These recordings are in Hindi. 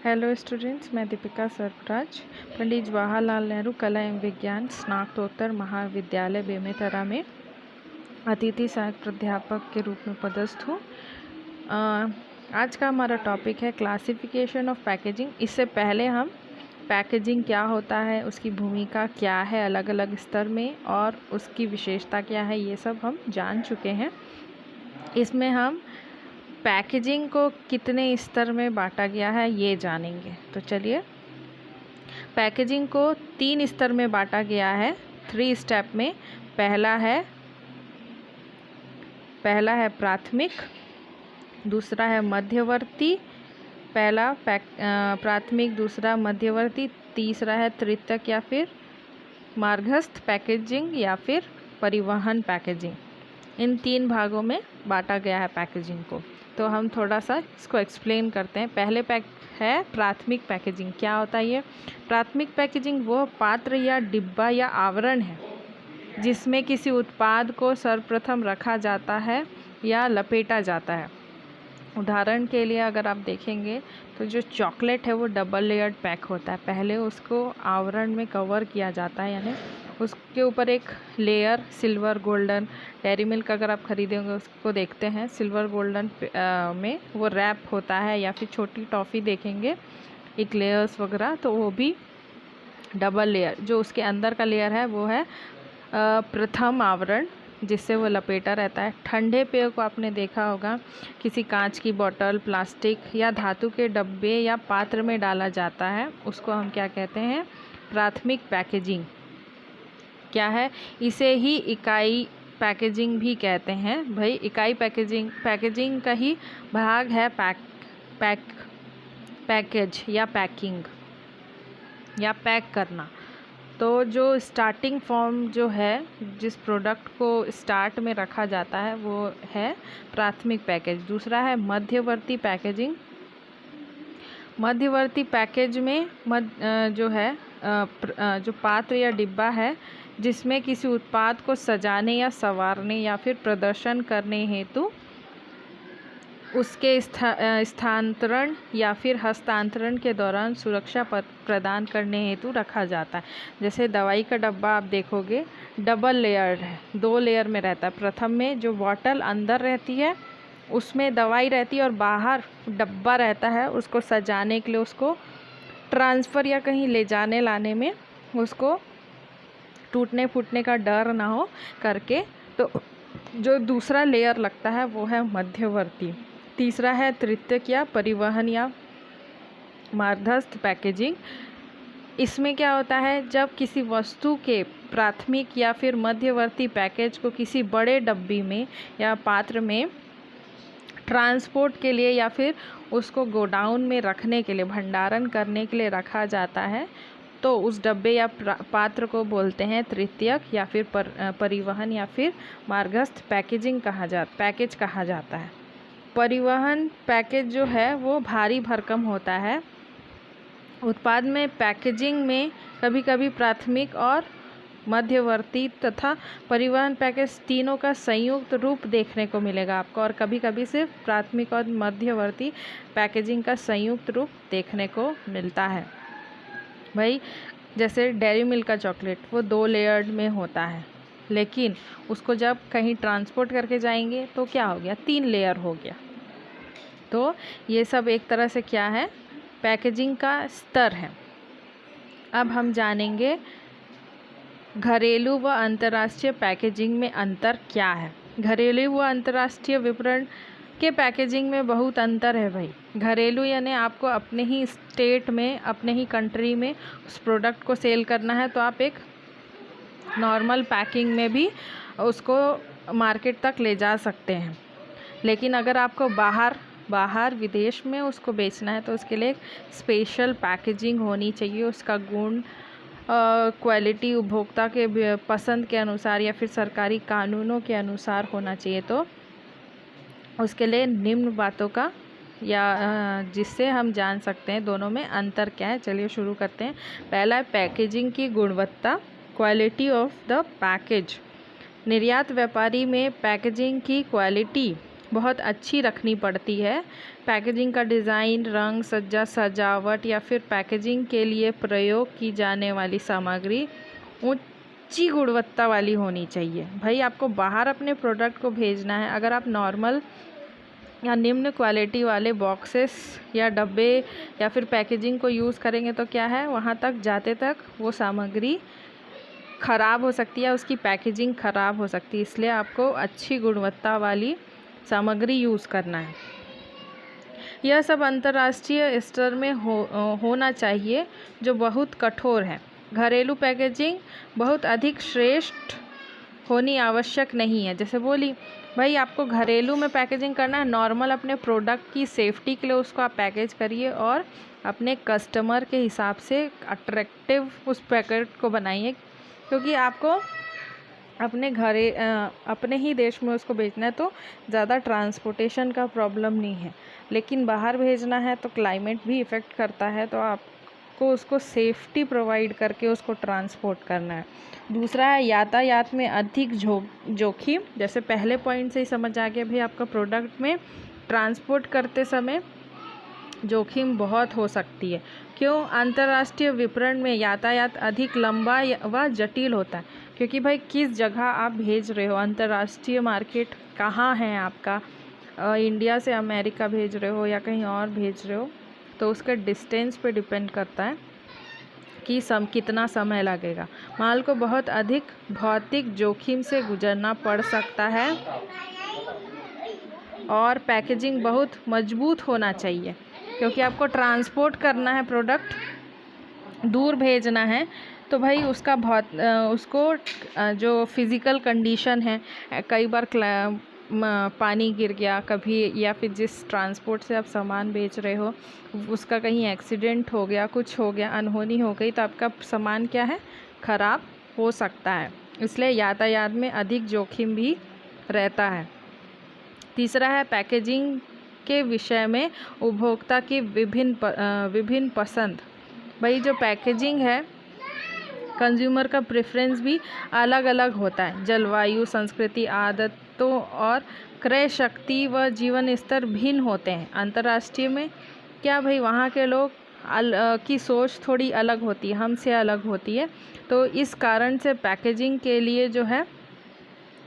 हेलो स्टूडेंट्स, मैं दीपिका सरफराज पंडित जवाहरलाल नेहरू कला एवं विज्ञान स्नातकोत्तर महाविद्यालय बेमेतरा में अतिथि सहायक प्राध्यापक के रूप में पदस्थ हूँ। आज का हमारा टॉपिक है क्लासिफिकेशन ऑफ पैकेजिंग। इससे पहले हम पैकेजिंग क्या होता है, उसकी भूमिका क्या है अलग अलग स्तर में और उसकी विशेषता क्या है, ये सब हम जान चुके हैं। इसमें हम पैकेजिंग को कितने स्तर में बांटा गया है ये जानेंगे। तो चलिए, पैकेजिंग को 3 स्तर में बांटा गया है, 3 स्टेप में। पहला है प्राथमिक, दूसरा है मध्यवर्ती, प्राथमिक, दूसरा मध्यवर्ती, तीसरा है तृतीयक या फिर मार्गस्थ पैकेजिंग या फिर परिवहन पैकेजिंग। इन 3 भागों में बांटा गया है पैकेजिंग को। तो हम थोड़ा सा इसको एक्सप्लेन करते हैं। पहले है प्राथमिक पैकेजिंग। क्या होता है ये? प्राथमिक पैकेजिंग वो पात्र या डिब्बा या आवरण है जिसमें किसी उत्पाद को सर्वप्रथम रखा जाता है या लपेटा जाता है। उदाहरण के लिए अगर आप देखेंगे तो जो चॉकलेट है वो डबल लेयर्ड पैक होता है। पहले उसको आवरण में कवर किया जाता है, यानी उसके ऊपर एक layer silver golden, dairy milk अगर आप खरीदेंगे उसको देखते हैं सिल्वर गोल्डन में वो रैप होता है, या फिर छोटी टॉफ़ी देखेंगे एक लेयर्स वगैरह, तो वो भी डबल लेयर। जो उसके अंदर का लेयर है वो है प्रथम आवरण जिससे वो लपेटा रहता है। ठंडे पेय को आपने देखा होगा, किसी कांच की बोतल, प्लास्टिक या धातु के डब्बे या पात्र में डाला जाता है, उसको हम क्या कहते हैं? प्राथमिक पैकेजिंग। क्या है? इसे ही इकाई पैकेजिंग भी कहते हैं। भाई, इकाई पैकेजिंग का ही भाग है पैकेज या पैकिंग या पैक करना। तो जो स्टार्टिंग फॉर्म जो है, जिस प्रोडक्ट को स्टार्ट में रखा जाता है, वो है प्राथमिक पैकेज। दूसरा है मध्यवर्ती पैकेजिंग। मध्यवर्ती पैकेज में जो पात्र या डिब्बा है जिसमें किसी उत्पाद को सजाने या संवारने या फिर प्रदर्शन करने हेतु उसके स्थानांतरण या फिर हस्तांतरण के दौरान सुरक्षा प्रदान करने हेतु रखा जाता है। जैसे दवाई का डब्बा आप देखोगे डबल लेयर है, 2 लेयर में रहता है। प्रथम में जो बॉटल अंदर रहती है उसमें दवाई रहती है और बाहर डब्बा रहता है, उसको सजाने के लिए, उसको ट्रांसफ़र या कहीं ले जाने लाने में उसको टूटने फूटने का डर ना हो करके। तो जो दूसरा लेयर लगता है वो है मध्यवर्ती। तीसरा है तृतीयक या परिवहन या मार्गस्थ पैकेजिंग। इसमें क्या होता है? जब किसी वस्तु के प्राथमिक या फिर मध्यवर्ती पैकेज को किसी बड़े डब्बी में या पात्र में ट्रांसपोर्ट के लिए या फिर उसको गोडाउन में रखने के लिए, भंडारण करने के लिए रखा जाता है, तो उस डब्बे या पात्र को बोलते हैं तृतीयक या फिर परिवहन या फिर मार्गस्थ पैकेज कहा जाता है। परिवहन पैकेज जो है वो भारी भरकम होता है। उत्पाद में पैकेजिंग में कभी कभी प्राथमिक और मध्यवर्ती तथा परिवहन पैकेज तीनों का संयुक्त रूप देखने को मिलेगा आपको, और कभी कभी सिर्फ प्राथमिक और मध्यवर्ती पैकेजिंग का संयुक्त रूप देखने को मिलता है। भाई, जैसे डेयरी मिल्क का चॉकलेट वो 2 लेयर्ड में होता है, लेकिन उसको जब कहीं ट्रांसपोर्ट करके जाएंगे तो क्या हो गया? 3 लेयर हो गया। तो ये सब एक तरह से क्या है? पैकेजिंग का स्तर है। अब हम जानेंगे घरेलू व अंतर्राष्ट्रीय पैकेजिंग में अंतर क्या है। घरेलू व अंतर्राष्ट्रीय विपणन के पैकेजिंग में बहुत अंतर है भाई। घरेलू यानी आपको अपने ही स्टेट में, अपने ही कंट्री में उस प्रोडक्ट को सेल करना है, तो आप एक नॉर्मल पैकिंग में भी उसको मार्केट तक ले जा सकते हैं। लेकिन अगर आपको बाहर विदेश में उसको बेचना है तो उसके लिए एक स्पेशल पैकेजिंग होनी चाहिए। उसका गुण, क्वालिटी उपभोक्ता के पसंद के अनुसार या फिर सरकारी कानूनों के अनुसार होना चाहिए। तो उसके लिए निम्न बातों का जिससे हम जान सकते हैं दोनों में अंतर क्या है। चलिए शुरू करते हैं। पहला है पैकेजिंग की गुणवत्ता, क्वालिटी ऑफ द पैकेज। निर्यात व्यापारी में पैकेजिंग की क्वालिटी बहुत अच्छी रखनी पड़ती है। पैकेजिंग का डिज़ाइन, रंग, सजावट या फिर पैकेजिंग के लिए प्रयोग की जाने वाली सामग्री ऊंची गुणवत्ता वाली होनी चाहिए। भाई आपको बाहर अपने प्रोडक्ट को भेजना है, अगर आप नॉर्मल या निम्न क्वालिटी वाले बॉक्सेस या डब्बे या फिर पैकेजिंग को यूज़ करेंगे तो क्या है, वहाँ तक जाते तक वो सामग्री ख़राब हो सकती है, उसकी पैकेजिंग ख़राब हो सकती है। इसलिए आपको अच्छी गुणवत्ता वाली सामग्री यूज़ करना है। यह सब अंतर्राष्ट्रीय स्तर में होना चाहिए, जो बहुत कठोर है। घरेलू पैकेजिंग बहुत अधिक श्रेष्ठ होनी आवश्यक नहीं है। जैसे बोली भाई आपको घरेलू में पैकेजिंग करना है, नॉर्मल अपने प्रोडक्ट की सेफ्टी के लिए उसको आप पैकेज करिए और अपने कस्टमर के हिसाब से अट्रैक्टिव उस पैकेट को बनाइए, क्योंकि आपको अपने ही देश में उसको बेचना है तो ज़्यादा ट्रांसपोर्टेशन का प्रॉब्लम नहीं है। लेकिन बाहर भेजना है तो क्लाइमेट भी इफ़ेक्ट करता है, तो आपको उसको सेफ्टी प्रोवाइड करके उसको ट्रांसपोर्ट करना है। दूसरा है यातायात में अधिक जोखिम। जैसे पहले पॉइंट से ही समझ आ गया भाई, आपका प्रोडक्ट में ट्रांसपोर्ट करते समय जोखिम बहुत हो सकती है। क्यों? अंतर्राष्ट्रीय विपणन में यातायात अधिक लंबा व जटिल होता है, क्योंकि भाई किस जगह आप भेज रहे हो, अंतर्राष्ट्रीय मार्केट कहाँ है आपका, इंडिया से अमेरिका भेज रहे हो या कहीं और भेज रहे हो, तो उसका डिस्टेंस पे डिपेंड करता है कि कितना समय लगेगा। माल को बहुत अधिक भौतिक जोखिम से गुजरना पड़ सकता है और पैकेजिंग बहुत मजबूत होना चाहिए, क्योंकि आपको ट्रांसपोर्ट करना है, प्रोडक्ट दूर भेजना है, तो भाई उसको जो फिज़िकल कंडीशन है, कई बार पानी गिर गया कभी, या फिर जिस ट्रांसपोर्ट से आप सामान बेच रहे हो उसका कहीं एक्सीडेंट हो गया, कुछ हो गया, अनहोनी हो गई, तो आपका सामान क्या है, ख़राब हो सकता है। इसलिए यातायात में अधिक जोखिम भी रहता है। तीसरा है पैकेजिंग के विषय में उपभोक्ता की विभिन्न पसंद। भाई जो पैकेजिंग है, कंज्यूमर का प्रेफरेंस भी अलग अलग होता है। जलवायु, संस्कृति, आदतों और क्रय शक्ति व जीवन स्तर भिन्न होते हैं। अंतर्राष्ट्रीय में क्या भाई, वहाँ के लोग की सोच थोड़ी अलग होती है, हमसे अलग होती है, तो इस कारण से पैकेजिंग के लिए जो है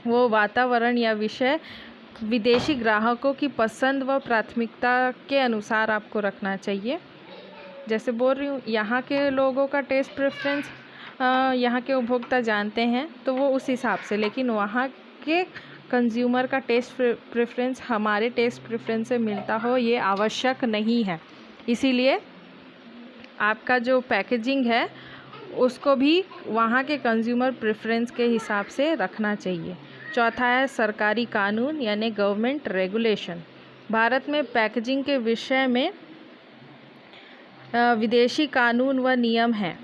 वो वातावरण या विषय विदेशी ग्राहकों की पसंद व प्राथमिकता के अनुसार आपको रखना चाहिए। जैसे बोल रही हूँ, यहाँ के लोगों का टेस्ट प्रेफरेंस यहाँ के उपभोक्ता जानते हैं, तो वो उस हिसाब से, लेकिन वहाँ के कंज्यूमर का टेस्ट प्रेफरेंस हमारे टेस्ट प्रेफरेंस से मिलता हो ये आवश्यक नहीं है। इसीलिए आपका जो पैकेजिंग है उसको भी वहाँ के कंज्यूमर प्रेफरेंस के हिसाब से रखना चाहिए। चौथा है सरकारी कानून यानी गवर्नमेंट रेगुलेशन। भारत में पैकेजिंग के विषय में विदेशी कानून व नियम हैं,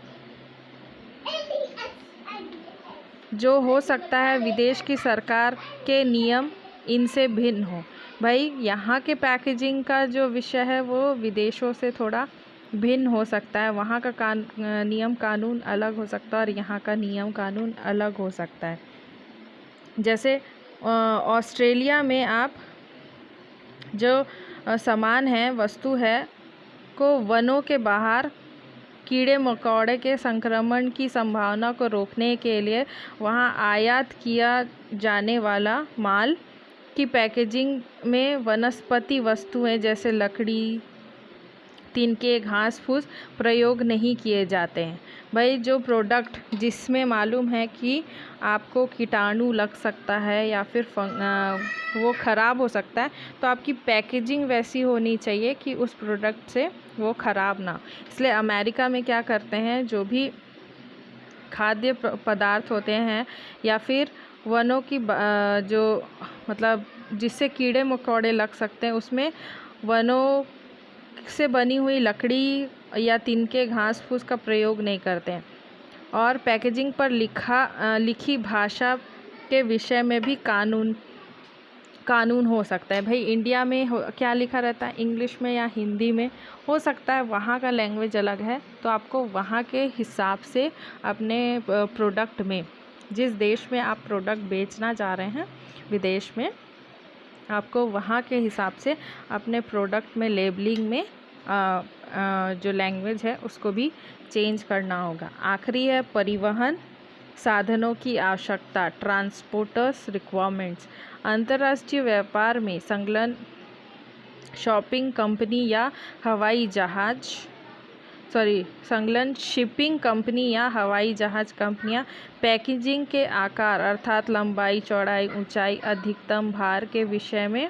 जो हो सकता है विदेश की सरकार के नियम इनसे भिन्न हो। भाई यहाँ के पैकेजिंग का जो विषय है वो विदेशों से थोड़ा भिन्न हो सकता है, वहाँ का नियम कानून अलग हो सकता है और यहाँ का नियम कानून अलग हो सकता है। जैसे ऑस्ट्रेलिया में आप जो सामान है, वस्तु है को वनों के बाहर कीड़े मकोड़े के संक्रमण की संभावना को रोकने के लिए वहाँ आयात किया जाने वाला माल की पैकेजिंग में वनस्पति वस्तुएं जैसे लकड़ी, तिनके, घास फूस प्रयोग नहीं किए जाते हैं। भाई जो प्रोडक्ट जिसमें मालूम है कि आपको कीटाणु लग सकता है या फिर वो ख़राब हो सकता है, तो आपकी पैकेजिंग वैसी होनी चाहिए कि उस प्रोडक्ट से वो ख़राब ना। इसलिए अमेरिका में क्या करते हैं, जो भी खाद्य पदार्थ होते हैं या फिर वनों की जो मतलब जिससे कीड़े मकोड़े लग सकते हैं, उसमें वनों से बनी हुई लकड़ी या तिनके, घास फूस का प्रयोग नहीं करते हैं। और पैकेजिंग पर लिखी भाषा के विषय में भी कानून हो सकता है। भाई इंडिया में क्या लिखा रहता है, इंग्लिश में या हिंदी में हो सकता है, वहाँ का लैंग्वेज अलग है, तो आपको वहाँ के हिसाब से अपने प्रोडक्ट में, जिस देश में आप प्रोडक्ट बेचना चाह रहे हैं विदेश में, आपको वहाँ के हिसाब से अपने प्रोडक्ट में लेबलिंग में जो लैंग्वेज है उसको भी चेंज करना होगा। आखिरी है परिवहन साधनों की आवश्यकता, ट्रांसपोर्टर्स रिक्वायरमेंट्स। अंतर्राष्ट्रीय व्यापार में संलग्न शॉपिंग कंपनी या हवाई जहाज संलग्न शिपिंग कंपनी या हवाई जहाज कंपनियां पैकेजिंग के आकार अर्थात लंबाई, चौड़ाई, ऊंचाई, अधिकतम भार के विषय में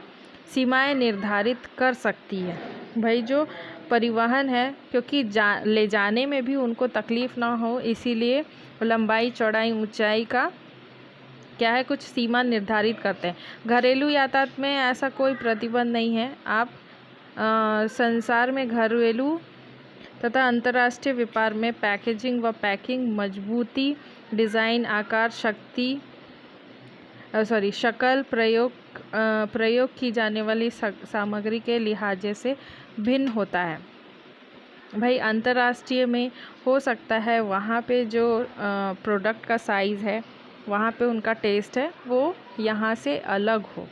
सीमाएं निर्धारित कर सकती है। भाई जो परिवहन है, क्योंकि ले जाने में भी उनको तकलीफ़ ना हो, इसीलिए लंबाई, चौड़ाई, ऊंचाई का क्या है, कुछ सीमा निर्धारित करते हैं। घरेलू यातायात में ऐसा कोई प्रतिबंध नहीं है। आप संसार में घरेलू तथा अंतर्राष्ट्रीय व्यापार में पैकेजिंग व पैकिंग, मजबूती, डिज़ाइन, आकार, शक्ल, प्रयोग की जाने वाली सामग्री के लिहाजे से भिन्न होता है। भाई अंतर्राष्ट्रीय में हो सकता है वहाँ पे जो प्रोडक्ट का साइज़ है, वहाँ पे उनका टेस्ट है वो यहाँ से अलग हो।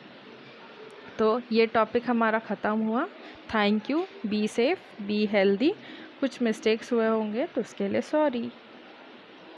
तो ये टॉपिक हमारा ख़त्म हुआ। Thank you. Be safe, be healthy. कुछ मिस्टेक्स हुए होंगे तो उसके लिए सॉरी।